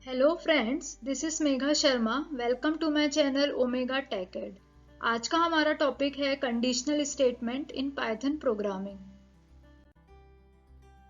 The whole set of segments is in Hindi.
Hello friends, this is Megha Sharma. Welcome to my channel Omega Tech Ed. आज का हमारा टॉपिक है conditional statement in Python programming.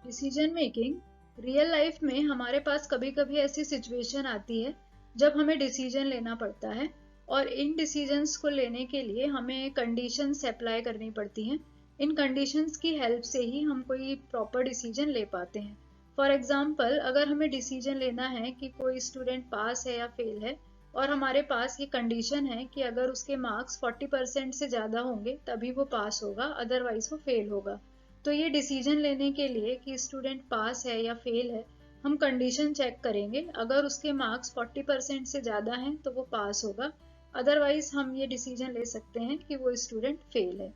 Decision making. Real life में हमारे पास कभी कभी ऐसी सिचुएशन आती है जब हमें डिसीजन लेना पड़ता है और इन डिसीजंस को लेने के लिए हमें कंडीशंस अप्लाई करनी पड़ती हैं। इन कंडीशंस की हेल्प से ही हम कोई प्रॉपर डिसीजन ले पाते हैं। फॉर एग्जाम्पल, अगर हमें डिसीजन लेना है कि कोई स्टूडेंट पास है या फेल है और हमारे पास ये कंडीशन है कि अगर उसके मार्क्स 40% से ज़्यादा होंगे तभी वो पास होगा, अदरवाइज वो फेल होगा। तो ये डिसीजन लेने के लिए कि स्टूडेंट पास है या फेल है, हम कंडीशन चेक करेंगे। अगर उसके मार्क्स 40% से ज़्यादा हैं तो वो पास होगा, अदरवाइज हम ये डिसीजन ले सकते हैं कि वो स्टूडेंट फेल है।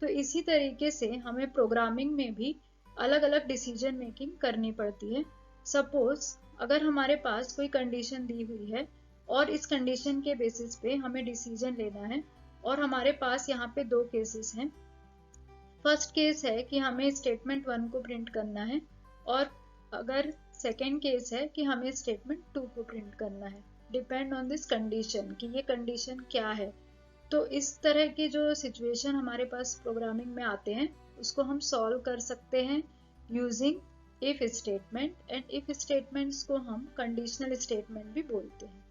तो इसी तरीके से हमें प्रोग्रामिंग में भी अलग अलग डिसीजन मेकिंग करनी पड़ती है। सपोज अगर हमारे पास कोई कंडीशन दी हुई है और इस कंडीशन के बेसिस पे हमें डिसीजन लेना है और हमारे पास यहाँ पे दो केसेस हैं। फर्स्ट केस है कि हमें स्टेटमेंट 1 को प्रिंट करना है और अगर सेकेंड केस है कि हमें स्टेटमेंट 2 को प्रिंट करना है। डिपेंड ऑन दिस कंडीशन कि ये कंडीशन क्या है। तो इस तरह की जो सिचुएशन हमारे पास प्रोग्रामिंग में आते हैं उसको हम सॉल्व कर सकते हैं using if statement, and if statements को हम कंडीशनल स्टेटमेंट भी बोलते हैं।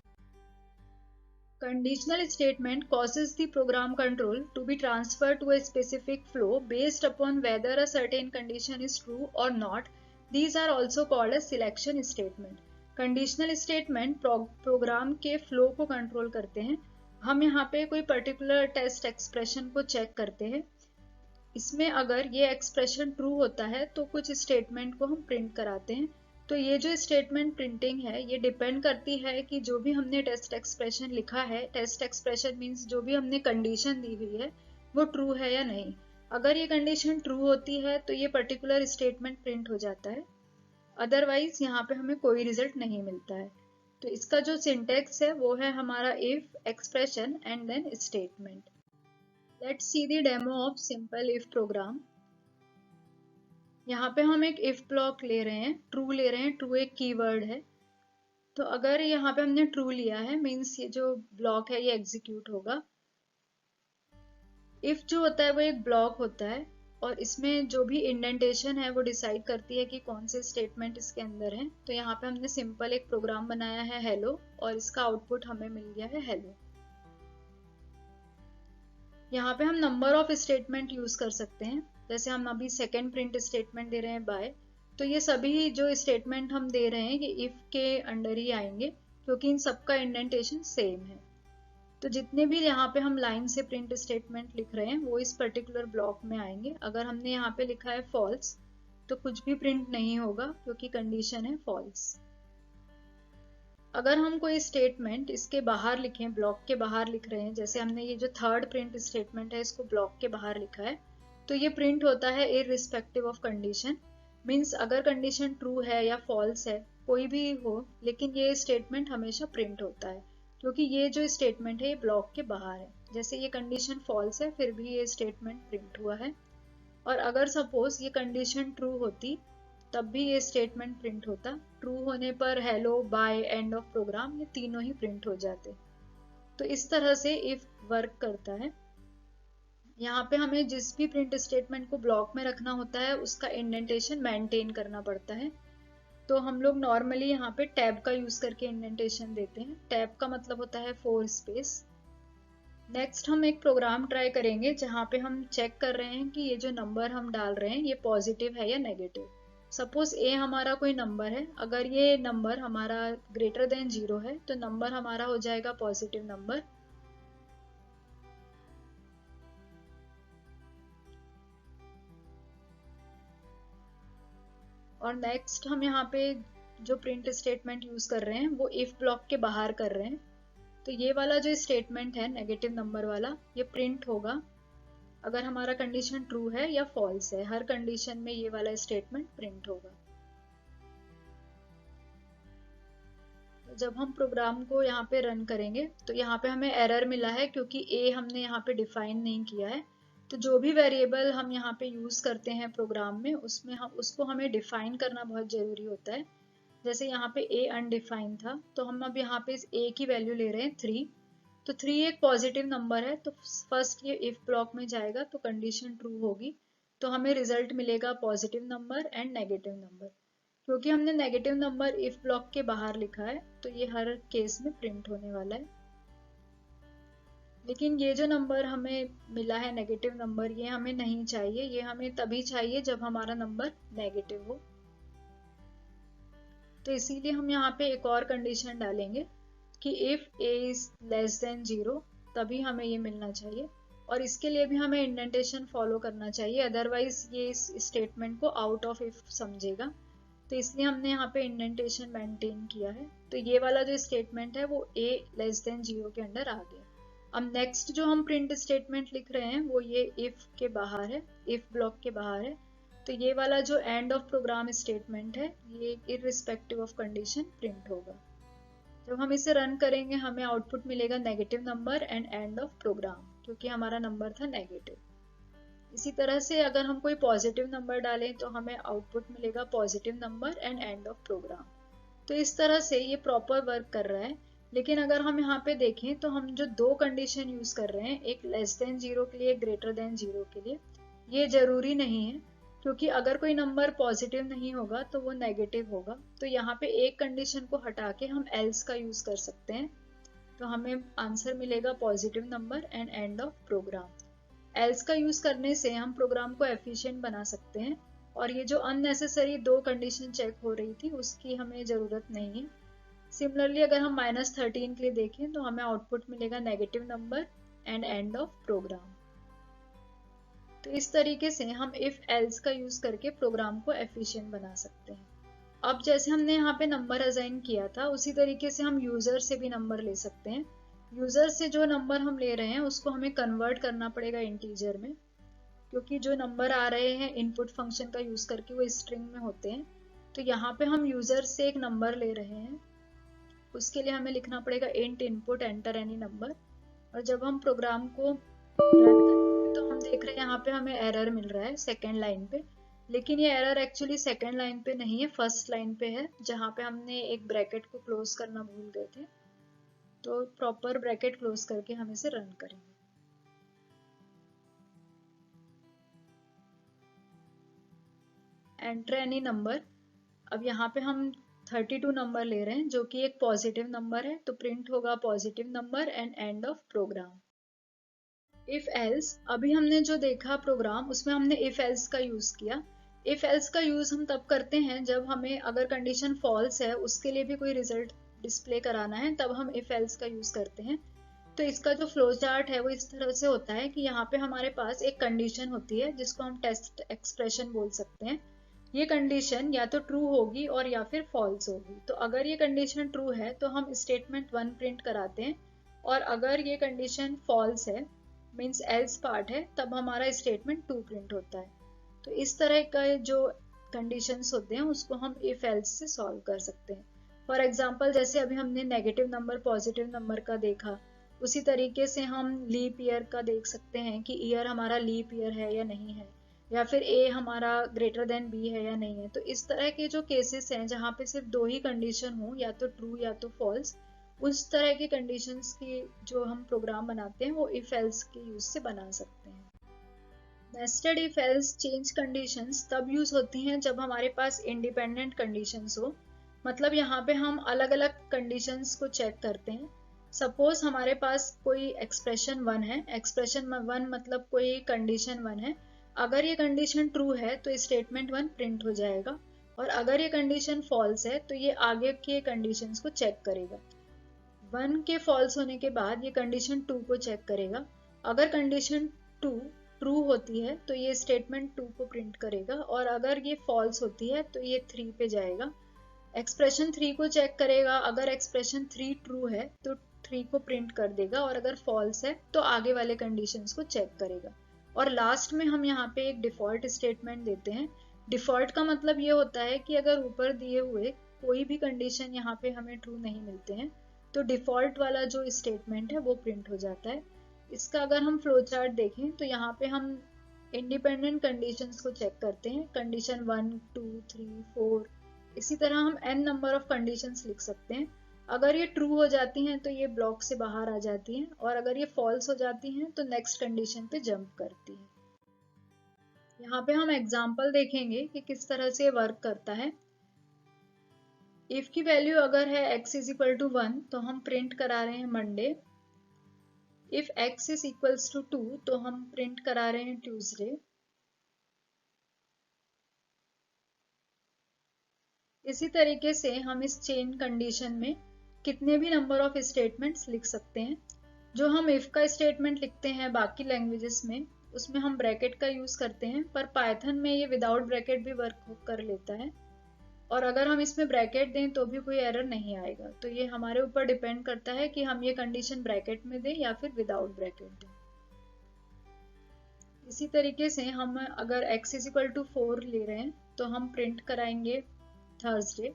Conditional statement causes the program control to be transferred to a specific flow based upon whether a certain condition is true or not. These are also called as selection statement. Conditional statement program के फ्लो को कंट्रोल करते हैं। हम यहाँ पे कोई पर्टिकुलर टेस्ट एक्सप्रेशन को चेक करते हैं। इसमें अगर ये एक्सप्रेशन ट्रू होता है तो कुछ स्टेटमेंट को हम प्रिंट कराते हैं। तो ये जो स्टेटमेंट प्रिंटिंग है ये डिपेंड करती है कि जो भी हमने टेस्ट एक्सप्रेशन लिखा है, टेस्ट एक्सप्रेशन मीन्स जो भी हमने कंडीशन दी हुई है वो ट्रू है या नहीं। अगर ये कंडीशन ट्रू होती है तो ये पर्टिकुलर स्टेटमेंट प्रिंट हो जाता है, अदरवाइज यहाँ पे हमें कोई रिजल्ट नहीं मिलता है। तो इसका जो सिंटेक्स है वो है हमारा if expression and then statement. Let's see the demo of simple if program. यहाँ पे हम एक इफ ब्लॉक ले रहे हैं, ट्रू ले रहे हैं। ट्रू एक कीवर्ड है। तो अगर यहाँ पे हमने ट्रू लिया है मीन्स ये जो ब्लॉक है ये एग्जीक्यूट होगा। इफ जो होता है वो एक ब्लॉक होता है और इसमें जो भी इंडेंटेशन है वो डिसाइड करती है कि कौन से स्टेटमेंट इसके अंदर है। तो यहाँ पे हमने सिंपल एक प्रोग्राम बनाया है हेलो, और इसका आउटपुट हमें मिल गया है हेलो। यहाँ पे हम नंबर ऑफ स्टेटमेंट यूज कर सकते हैं। जैसे हम अभी सेकेंड प्रिंट स्टेटमेंट दे रहे हैं बाय, तो ये सभी जो स्टेटमेंट हम दे रहे हैं ये इफ के अंडर ही आएंगे क्योंकि इन सबका इंडेंटेशन सेम है। तो जितने भी यहाँ पे हम लाइन से प्रिंट स्टेटमेंट लिख रहे हैं वो इस पर्टिकुलर ब्लॉक में आएंगे। अगर हमने यहाँ पे लिखा है फॉल्स तो कुछ भी प्रिंट नहीं होगा क्योंकि कंडीशन है फॉल्स। अगर हम कोई स्टेटमेंट इसके बाहर लिखें, ब्लॉक के बाहर लिख रहे हैं, जैसे हमने ये जो थर्ड प्रिंट स्टेटमेंट है इसको ब्लॉक के बाहर लिखा है, तो ये प्रिंट होता है इररिस्पेक्टिव ऑफ कंडीशन। मीन्स अगर कंडीशन ट्रू है या फॉल्स है कोई भी हो, लेकिन ये स्टेटमेंट हमेशा प्रिंट होता है क्योंकि ये जो स्टेटमेंट है ये ब्लॉक के बाहर है। जैसे ये कंडीशन फॉल्स है फिर भी ये स्टेटमेंट प्रिंट हुआ है। और अगर सपोज ये कंडीशन ट्रू होती तब भी ये स्टेटमेंट प्रिंट होता। ट्रू होने पर hello, bye, end of program ये तीनों ही प्रिंट हो जाते। तो इस तरह से इफ वर्क करता है। यहाँ पे हमें जिस भी प्रिंट स्टेटमेंट को ब्लॉक में रखना होता है उसका इंडेंटेशन मेंटेन करना पड़ता है। तो हम लोग नॉर्मली यहाँ पे टैब का यूज करके इंडेंटेशन देते हैं। टैब का मतलब होता है 4 स्पेस। नेक्स्ट हम एक प्रोग्राम ट्राई करेंगे जहाँ पे हम चेक कर रहे हैं कि ये जो नंबर हम डाल रहे हैं ये पॉजिटिव है या नेगेटिव। सपोज ए हमारा कोई नंबर है, अगर ये नंबर हमारा ग्रेटर देन 0 है तो नंबर हमारा हो जाएगा पॉजिटिव नंबर। और नेक्स्ट हम यहाँ पे जो प्रिंट स्टेटमेंट यूज कर रहे हैं वो इफ ब्लॉक के बाहर कर रहे हैं। तो ये वाला जो स्टेटमेंट है नेगेटिव नंबर वाला ये प्रिंट होगा अगर हमारा कंडीशन ट्रू है या फॉल्स है। हर कंडीशन में ये वाला स्टेटमेंट प्रिंट होगा। जब हम प्रोग्राम को यहाँ पे रन करेंगे तो यहाँ पे हमें एरर मिला है क्योंकि ए हमने यहाँ पे डिफाइन नहीं किया है। तो जो भी वेरिएबल हम यहाँ पे यूज करते हैं प्रोग्राम में उसमें हम उसको हमें डिफाइन करना बहुत जरूरी होता है। जैसे यहाँ पे a अनडिफाइंड था, तो हम अब यहाँ पे इस a की वैल्यू ले रहे हैं 3। तो 3 एक पॉजिटिव नंबर है, तो फर्स्ट ये इफ ब्लॉक में जाएगा तो कंडीशन ट्रू होगी, तो हमें रिजल्ट मिलेगा positive number and negative number. क्योंकि हमने नेगेटिव नंबर इफ ब्लॉक के बाहर लिखा है तो ये हर केस में प्रिंट होने वाला है। लेकिन ये जो नंबर हमें मिला है नेगेटिव नंबर, ये हमें नहीं चाहिए, ये हमें तभी चाहिए जब हमारा नंबर नेगेटिव हो। तो इसीलिए हम यहाँ पे एक और कंडीशन डालेंगे कि if a is less than 0, तभी हमें ये मिलना चाहिए। और इसके लिए भी हमें इंडेंटेशन फॉलो करना चाहिए, अदरवाइज ये इस स्टेटमेंट को आउट ऑफ इफ समझेगा। तो इसलिए हमने यहाँ पे इंडेंटेशन मेंटेन किया है। तो ये वाला जो स्टेटमेंट है वो a लेस देन 0 के अंडर आ गया। अब नेक्स्ट जो हम प्रिंट स्टेटमेंट लिख रहे हैं वो ये इफ के बाहर है, इफ ब्लॉक के बाहर है। तो ये वाला जो एंड ऑफ प्रोग्राम स्टेटमेंट है ये इररिस्पेक्टिव ऑफ कंडीशन प्रिंट होगा। जब हम इसे रन करेंगे हमें आउटपुट मिलेगा negative number and end of program, क्योंकि हमारा नंबर था नेगेटिव। इसी तरह से अगर हम कोई पॉजिटिव नंबर डालें तो हमें आउटपुट मिलेगा positive number and end of program. तो इस तरह से ये प्रॉपर वर्क कर रहा है। लेकिन अगर हम यहाँ पे देखें तो हम जो दो कंडीशन यूज कर रहे हैं, एक लेस देन 0 के लिए, ग्रेटर देन 0 के लिए, ये जरूरी नहीं है, क्योंकि अगर कोई नंबर पॉजिटिव नहीं होगा तो वो नेगेटिव होगा। तो यहाँ पे एक कंडीशन को हटा के हम एल्स का यूज कर सकते हैं, तो हमें आंसर मिलेगा positive number and end of program. Else का यूज करने से हम प्रोग्राम को एफिशिएंट बना सकते हैं, और ये जो अननेसेसरी दो कंडीशन चेक हो रही थी उसकी हमें जरूरत नहीं है। सिमिलरली अगर हम -13 के लिए देखें तो हमें आउटपुट मिलेगा negative number and end of program. तो इस तरीके से हम इफ एल्स का यूज करके प्रोग्राम को एफिशिएंट बना सकते हैं। अब जैसे हमने यहाँ पे नंबर असाइन किया था उसी तरीके से हम यूजर से भी नंबर ले सकते हैं। यूजर से जो नंबर हम ले रहे हैं उसको हमें कन्वर्ट करना पड़ेगा इंटीजर में, क्योंकि जो नंबर आ रहे हैं इनपुट फंक्शन का यूज करके वो स्ट्रिंग में होते हैं। तो यहाँ पे हम यूजर से एक नंबर ले रहे हैं, उसके लिए हमें लिखना पड़ेगा int input enter any number. और जब हम प्रोग्राम को रन करेंगे तो हम देख रहे हैं यहाँ पे हमें एरर मिल रहा है सेकेंड लाइन पे, लेकिन ये एरर एक्चुअली सेकेंड लाइन पे नहीं है, फर्स्ट लाइन पे है, जहाँ पे हमने एक ब्रैकेट को क्लोज करना भूल गए थे। तो प्रॉपर ब्रैकेट क्लोज करके हम इसे रन करेंगे। Enter any number. अब यहाँ पे हम 32 नंबर ले रहे हैं जो कि एक पॉजिटिव नंबर है, तो प्रिंट होगा positive number and end of program. If else, अभी हमने जो देखा प्रोग्राम उसमें हमने इफ एल्स का यूज किया। इफ एल्स का यूज हम तब करते हैं जब हमें अगर कंडीशन फॉल्स है उसके लिए भी कोई रिजल्ट डिस्प्ले कराना है, तब हम इफ एल्स का यूज करते हैं। तो इसका जो फ्लो चार्ट है वो इस तरह से होता है कि यहाँ पे हमारे पास एक कंडीशन होती है जिसको हम टेस्ट एक्सप्रेशन बोल सकते हैं। ये कंडीशन या तो ट्रू होगी और या फिर फॉल्स होगी। तो अगर ये कंडीशन ट्रू है तो हम स्टेटमेंट 1 प्रिंट कराते हैं, और अगर ये कंडीशन फॉल्स है मीन्स एल्स पार्ट है, तब हमारा स्टेटमेंट 2 प्रिंट होता है। तो इस तरह का जो कंडीशंस होते हैं उसको हम इफ एल्स से सॉल्व कर सकते हैं। फॉर एग्जाम्पल जैसे अभी हमने नेगेटिव नंबर पॉजिटिव नंबर का देखा, उसी तरीके से हम लीप ईयर का देख सकते हैं कि ईयर हमारा लीप ईयर है या नहीं है, या फिर ए हमारा ग्रेटर देन बी है या नहीं है। तो इस तरह के जो केसेस हैं जहाँ पे सिर्फ दो ही कंडीशन हो, या तो ट्रू या तो फॉल्स, उस तरह की कंडीशंस की जो हम प्रोग्राम बनाते हैं वो इफ एल्स के यूज से बना सकते हैं। Nested if else change conditions तब यूज होती हैं जब हमारे पास इंडिपेंडेंट कंडीशंस हो, मतलब यहाँ पे हम अलग अलग कंडीशंस को चेक करते हैं। सपोज हमारे पास कोई एक्सप्रेशन 1 है, एक्सप्रेशन 1 मतलब कोई कंडीशन 1 है। अगर ये कंडीशन ट्रू है तो स्टेटमेंट 1 प्रिंट हो जाएगा, और अगर ये कंडीशन फॉल्स है तो ये आगे के कंडीशंस को चेक करेगा। 1 के फॉल्स होने के बाद ये कंडीशन 2 को चेक करेगा। अगर कंडीशन 2 ट्रू होती है तो ये स्टेटमेंट 2 को प्रिंट करेगा, और अगर ये फॉल्स होती है तो ये 3 पे जाएगा। एक्सप्रेशन 3 को चेक करेगा, अगर एक्सप्रेशन 3 ट्रू है तो 3 को प्रिंट कर देगा, और अगर फॉल्स है तो आगे वाले कंडीशंस को चेक करेगा। और लास्ट में हम यहाँ पे एक डिफॉल्ट स्टेटमेंट देते हैं। डिफॉल्ट का मतलब ये होता है कि अगर ऊपर दिए हुए कोई भी कंडीशन यहाँ पे हमें ट्रू नहीं मिलते हैं तो डिफॉल्ट वाला जो स्टेटमेंट है वो प्रिंट हो जाता है। इसका अगर हम फ्लो चार्ट देखें तो यहाँ पे हम इंडिपेंडेंट कंडीशंस को चेक करते हैं, कंडीशन 1, 2, 3, 4, इसी तरह हम n नंबर ऑफ कंडीशंस लिख सकते हैं। अगर ये ट्रू हो जाती हैं तो ये ब्लॉक से बाहर आ जाती हैं, और अगर ये फॉल्स हो जाती हैं तो नेक्स्ट कंडीशन पे जंप करती है। यहाँ पे हम एग्जाम्पल देखेंगे कि किस तरह से वर्क करता है। इफ की वैल्यू अगर है x इज इक्वल टू 1 तो हम प्रिंट करा रहे हैं Monday. If x is equals to 2 तो हम प्रिंट करा रहे हैं ट्यूसडे। इसी तरीके से हम इस चेन कंडीशन में कितने भी नंबर ऑफ स्टेटमेंट्स लिख सकते हैं। जो हम इफ का स्टेटमेंट लिखते हैं बाकी लैंग्वेजेस में, उसमें हम ब्रैकेट का यूज करते हैं, पर पाइथन में ये विदाउट ब्रैकेट भी वर्क कर लेता है, और अगर हम इसमें ब्रैकेट दें तो भी कोई एरर नहीं आएगा। तो ये हमारे ऊपर डिपेंड करता है कि हम ये कंडीशन ब्रैकेट में दें या फिर विदाउट ब्रैकेट दें। इसी तरीके से हम अगर x इज इक्वल टू 4 ले रहे हैं तो हम प्रिंट कराएंगे थर्सडे।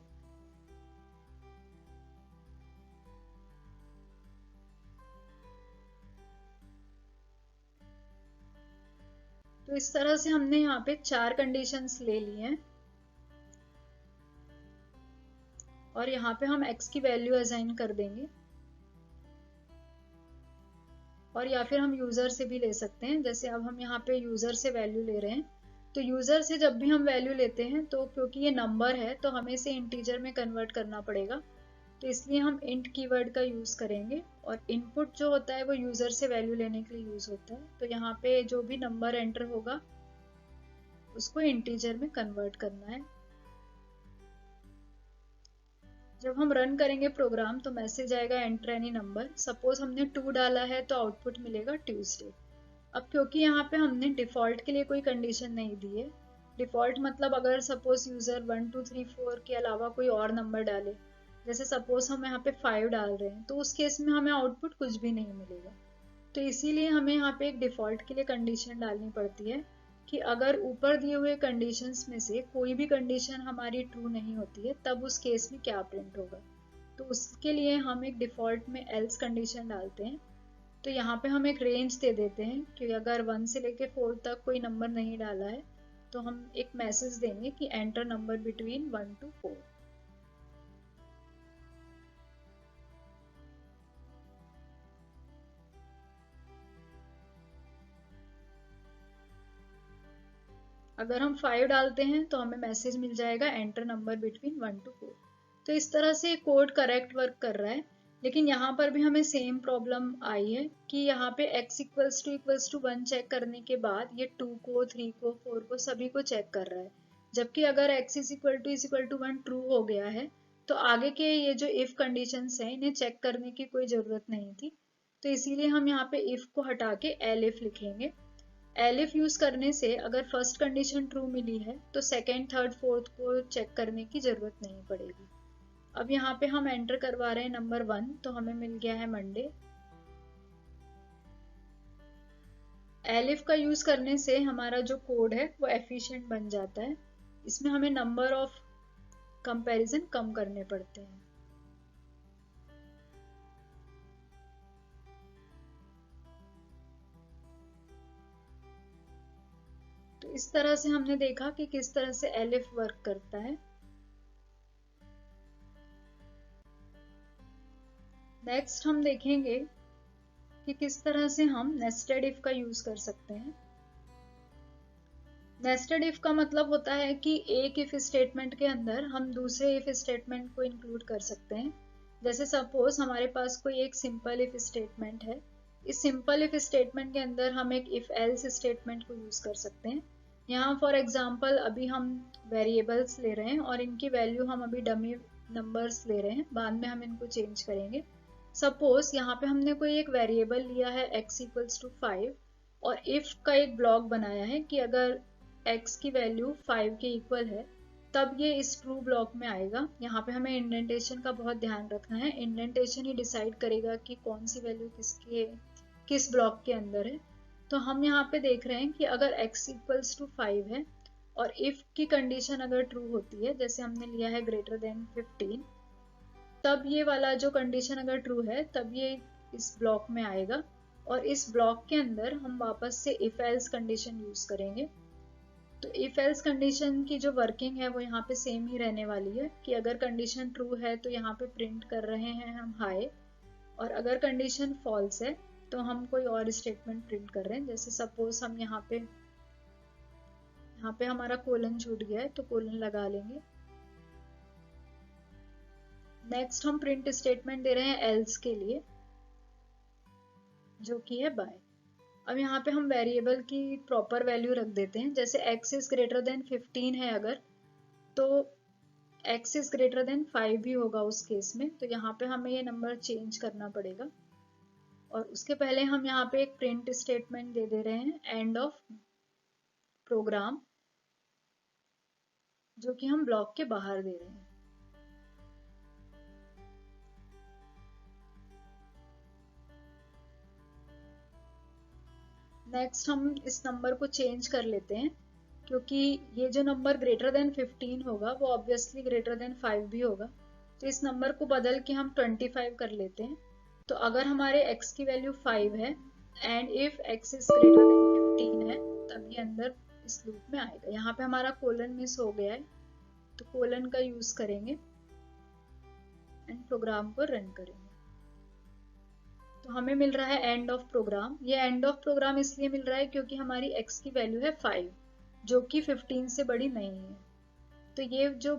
तो इस तरह से हमने यहाँ पे 4 कंडीशंस ले ली हैं, और यहाँ पे हम x की वैल्यू असाइन कर देंगे, और या फिर हम यूजर से भी ले सकते हैं। जैसे अब हम यहाँ पे यूजर से वैल्यू ले रहे हैं, तो यूजर से जब भी हम वैल्यू लेते हैं तो क्योंकि ये नंबर है तो हमें इसे इंटीजर में कन्वर्ट करना पड़ेगा, तो इसलिए हम इंट कीवर्ड का यूज करेंगे, और इनपुट जो होता है वो यूजर से वैल्यू लेने के लिए यूज होता है। तो यहाँ पे जो भी नंबर एंटर होगा उसको इंटीजर में कन्वर्ट करना है। जब हम रन करेंगे प्रोग्राम तो मैसेज आएगा एंटर एनी नंबर। सपोज हमने 2 डाला है तो आउटपुट मिलेगा ट्यूसडे। अब क्योंकि यहाँ पे हमने डिफॉल्ट के लिए कोई कंडीशन नहीं दी है, डिफॉल्ट मतलब अगर सपोज यूजर 1 2 3 4 के अलावा कोई और नंबर डाले, जैसे सपोज हम यहाँ पे 5 डाल रहे हैं, तो उस केस में हमें आउटपुट कुछ भी नहीं मिलेगा। तो इसीलिए हमें यहाँ पे एक डिफॉल्ट के लिए कंडीशन डालनी पड़ती है कि अगर ऊपर दिए हुए कंडीशंस में से कोई भी कंडीशन हमारी ट्रू नहीं होती है तब उस केस में क्या प्रिंट होगा। तो उसके लिए हम एक डिफॉल्ट में एल्स कंडीशन डालते हैं। तो यहाँ पे हम एक रेंज दे देते हैं कि अगर 1 से लेके 4 तक कोई नंबर नहीं डाला है तो हम एक मैसेज देंगे कि एंटर नंबर बिटवीन 1 to 4। अगर हम 5 डालते हैं तो हमें मैसेज मिल जाएगा एंटर नंबर बिटवीन 1 to 4। तो इस तरह से कोड करेक्ट वर्क कर रहा है, लेकिन यहाँ पर भी हमें सेम प्रॉब्लम आई है कि यहाँ पे x इक्वल्स टू 1 चेक करने के बाद ये 2 को 3 को 4 को सभी को चेक कर रहा है, जबकि अगर x is equal to 1 true हो गया है तो आगे के ये जो इफ कंडीशंस हैं इन्हें चेक करने की कोई जरूरत नहीं थी। तो इसीलिए हम यहाँ पे इफ को हटा के elif लिखेंगे। elif यूज करने से अगर फर्स्ट कंडीशन ट्रू मिली है तो सेकेंड थर्ड फोर्थ को चेक करने की जरूरत नहीं पड़ेगी। अब यहाँ पे हम एंटर करवा रहे हैं नंबर 1, तो हमें मिल गया है मंडे। elif का यूज करने से हमारा जो कोड है वो एफिशिएंट बन जाता है। इसमें हमें नंबर ऑफ कंपैरिजन कम करने पड़ते हैं। तो इस तरह से हमने देखा कि किस तरह से elif वर्क करता है। नेक्स्ट हम देखेंगे कि किस तरह से हम नेस्टेड इफ का यूज कर सकते हैं। नेस्टेड इफ का मतलब होता है कि एक इफ स्टेटमेंट के अंदर हम दूसरे इफ स्टेटमेंट को इंक्लूड कर सकते हैं। जैसे सपोज हमारे पास कोई एक सिंपल इफ स्टेटमेंट है, इस सिंपल इफ स्टेटमेंट के अंदर हम एक इफ एल्स स्टेटमेंट को यूज कर सकते हैं। यहाँ फॉर एग्जांपल अभी हम वेरिएबल्स ले रहे हैं और इनकी वैल्यू हम अभी डमी नंबर्स ले रहे हैं, बाद में हम इनको चेंज करेंगे। सपोज यहाँ पे हमने कोई एक वेरिएबल लिया है x इक्वल्स टू 5 और इफ का एक ब्लॉक बनाया है कि अगर x की वैल्यू 5 के इक्वल है तब ये इस ट्रू ब्लॉक में आएगा। यहाँ पे हमें इंडेंटेशन का बहुत ध्यान रखना है, इंडेंटेशन ही डिसाइड करेगा कि कौन सी वैल्यू किस ब्लॉक के अंदर है। तो हम यहाँ पे देख रहे हैं कि अगर x इक्वल्स टू 5 है और इफ की कंडीशन अगर ट्रू होती है, जैसे हमने लिया है ग्रेटर देन 15, तब ये वाला जो कंडीशन अगर ट्रू है तब ये इस ब्लॉक में आएगा, और इस ब्लॉक के अंदर हम वापस से इफ एल्स कंडीशन यूज करेंगे। तो इफ एल्स कंडीशन की जो वर्किंग है वो यहाँ पे सेम ही रहने वाली है कि अगर कंडीशन ट्रू है तो यहाँ पे प्रिंट कर रहे हैं हम हाई, और अगर कंडीशन फॉल्स है तो हम कोई और स्टेटमेंट प्रिंट कर रहे हैं। जैसे सपोज हम यहाँ पे हमारा कोलन छूट गया है तो कोलन लगा लेंगे। नेक्स्ट हम प्रिंट स्टेटमेंट दे रहे हैं एल्स के लिए, जो कि है बाय। अब यहाँ पे हम वेरिएबल की प्रॉपर वैल्यू रख देते हैं। जैसे x इज ग्रेटर देन 15 है अगर, तो x इज ग्रेटर देन 5 भी होगा उस केस में, तो यहाँ पे हमें ये नंबर चेंज करना पड़ेगा। और उसके पहले हम यहाँ पे एक प्रिंट स्टेटमेंट दे रहे हैं एंड ऑफ प्रोग्राम, जो कि हम ब्लॉक के बाहर दे रहे हैं। नेक्स्ट हम इस नंबर को चेंज कर लेते हैं, क्योंकि ये जो नंबर ग्रेटर देन 15 होगा वो ऑब्वियसली ग्रेटर देन 5 भी होगा, तो इस नंबर को बदल के हम 25 कर लेते हैं। तो अगर हमारे x की वैल्यू 5 है and if x is greater than 15 है, तब ये अंदर इस लूप में आएगा। यहाँ पे हमारा कोलन मिस हो गया है, तो कोलन का यूज करेंगे एंड प्रोग्राम को रन करेंगे। तो हमें मिल रहा है एंड ऑफ प्रोग्राम। ये एंड ऑफ प्रोग्राम इसलिए मिल रहा है क्योंकि हमारी x की वैल्यू है 5, जो कि 15 से बड़ी नहीं है। तो ये जो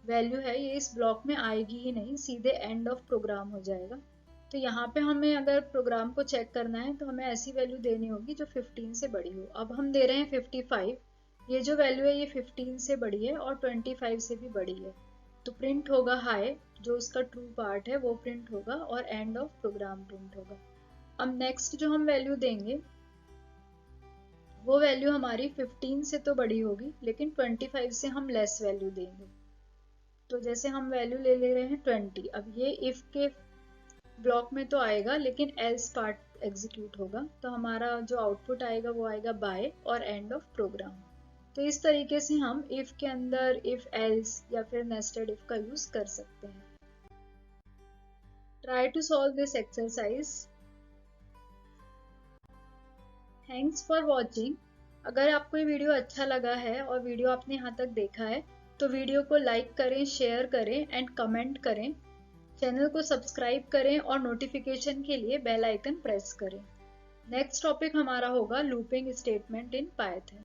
वैल्यू है ये इस ब्लॉक में आएगी ही नहीं, सीधे एंड ऑफ प्रोग्राम हो जाएगा। तो यहाँ पे हमें अगर प्रोग्राम को चेक करना है तो हमें ऐसी वैल्यू देनी होगी जो 15 से बड़ी हो। अब हम दे रहे हैं 55, ये जो वैल्यू है ये 15 से बड़ी है और 25 से भी बड़ी है, तो प्रिंट होगा हाई, जो उसका ट्रू पार्ट है वो प्रिंट होगा और एंड ऑफ प्रोग्राम प्रिंट होगा। अब नेक्स्ट जो हम वैल्यू देंगे वो वैल्यू हमारी 15 से तो बड़ी होगी, लेकिन 25 से हम लेस वैल्यू देंगे। तो जैसे हम वैल्यू ले रहे हैं 20। अब ये इफ के ब्लॉक में तो आएगा, लेकिन एल्स पार्ट एग्जीक्यूट होगा, तो हमारा जो आउटपुट आएगा वो आएगा बाय और एंड ऑफ प्रोग्राम। तो इस तरीके से हम इफ के अंदर इफ एल्स या फिर नेस्टेड इफ का यूज कर सकते हैं। Try to solve this exercise. Thanks for watching. अगर आपको ये वीडियो अच्छा लगा है और वीडियो आपने यहाँ तक देखा है तो वीडियो को लाइक करें, शेयर करें एंड कमेंट करें। चैनल को सब्सक्राइब करें और नोटिफिकेशन के लिए बेल आइकन प्रेस करें। नेक्स्ट टॉपिक हमारा होगा लूपिंग स्टेटमेंट इन पाइथन।